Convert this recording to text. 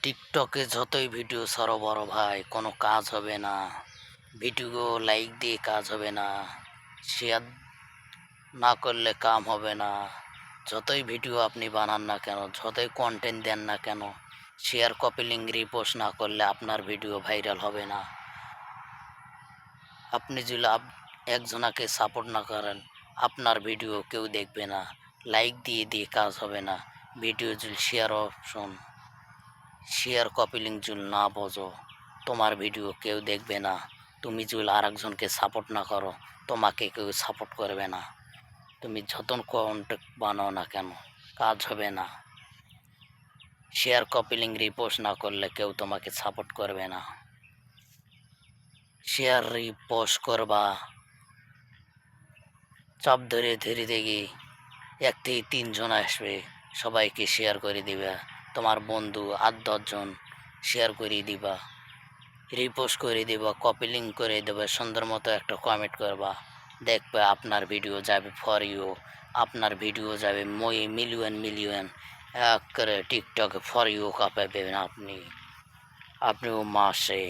টিকটকে যতই ভিডিও ছাড়ো বড় ভাই, কোনো কাজ হবে না। ভিডিও লাইক দিয়ে কাজ হবে না, শেয়ার না করলে কাম হবে না। যতই ভিডিও আপনি বানান না কেন, যতই কন্টেন্ট দেন না কেন, শেয়ার, কপি লিঙ্ক, রিপোস্ট না করলে আপনার ভিডিও ভাইরাল হবে না। আপনি যদি একজনাকে সাপোর্ট না করেন, আপনার ভিডিও কেউ দেখবে না। লাইক দিয়ে দিয়ে কাজ হবে না। ভিডিও যদি share option, share, copy link যদি না বোঝো, তোমার ভিডিও কেউ দেখবে না। তুমি যদি আরেকজনকে সাপোর্ট না করো, তোমাকে কেউ সাপোর্ট করবে না। তুমি যত কন্টেন্ট বানাও না কেন, কাজ হবে না। শেয়ার, কপি লিঙ্ক, রিপোস্ট না করলে কেউ তোমাকে সাপোর্ট করবে না। শেয়ার রিপোস্ট করবা, চাপ ধরে ধীরে দেখি 1 থেকে 3 জন আসবে, সবাইকে শেয়ার করে দিবা। তোমার বন্ধু 8-10 জন শেয়ার করে দিবা, রিপোস্ট করে দিবা, কপি লিঙ্ক করে দেবে, সুন্দর মতো একটা কমেন্ট করবা। দেখবে আপনার ভিডিও যাবে ফর ইউ, আপনার ভিডিও যাবে মিলিয়ন মিলিয়ন এক করে টিকটকে ফর ইউ কাঁপাবেন আপনিও মাসে।